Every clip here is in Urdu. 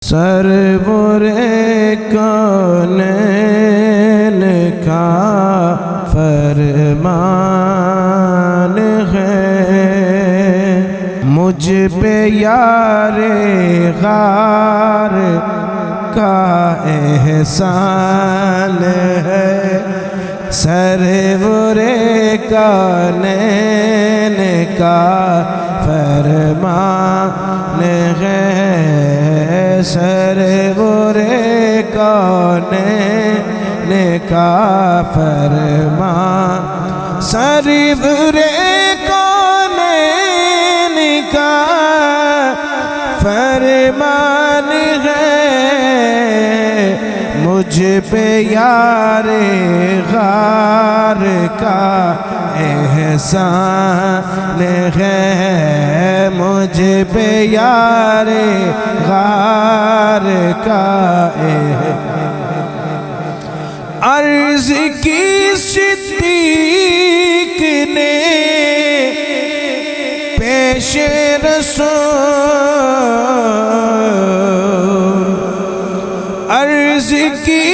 سرور کونین کا فرمان ہے، مجھ پہ یار غار کا احسان ہے۔ سرور کونین کا فرمان ہے، سرور کونین کا فرمان، سرور کونین کا فرمان ہے، مجھ پہ یار غار کا احسان ہے، مجھ پہ یار غار کا عرض کی صدیق نے پیش رسول، عرض کی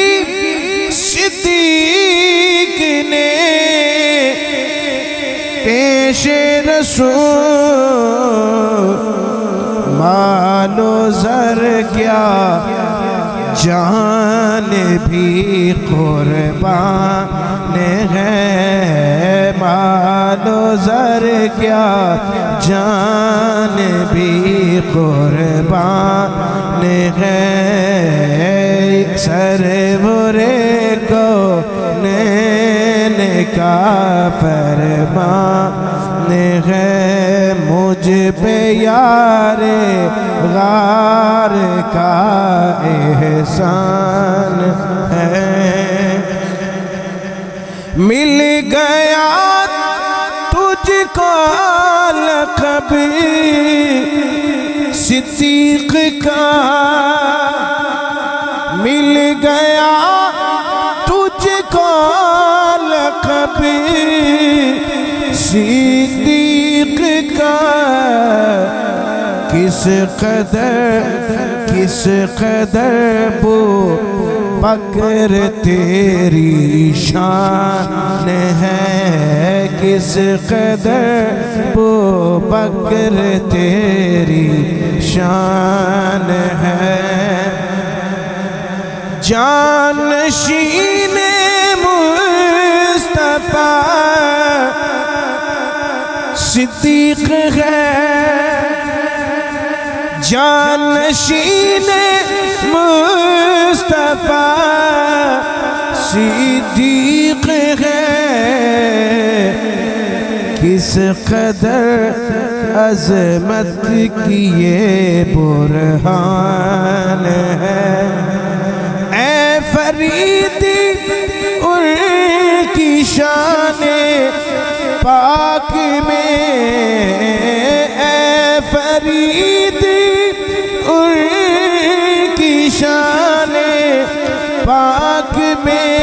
صدیق نے پیش رسول، مال و زر کیا جان بھی قربان ہے، مال و زر کیا جان بھی قربان ہے، سرور کونین کا فرمان ہے، مجھ پہ یار غار کا احسان ہے۔ مل گیا تجھ کو لقب صدیق کا، مل گیا تجھ کو لقب صدیق کا، کس قدر بو بکر تیری شان ہے، کس قدر بو بکر تیری شان ہے، جانشین مصطفیٰ صدیق ہے، جانشین مصطفیٰ صدیق ہے، کس قدر عظمت کی یہ برہان ہے، اے فریدی ان کی شان پاک میں، اے فریدی ان کی شان پاک میں،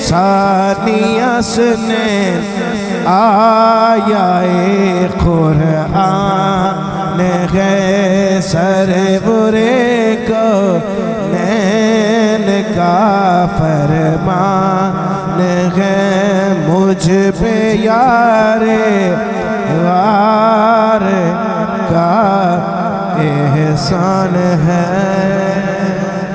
ثانی حسنین آیا قرآن ہے، سرور کونین کا فرمان ہے، مجھ پہ یار غار کا احسان ہے۔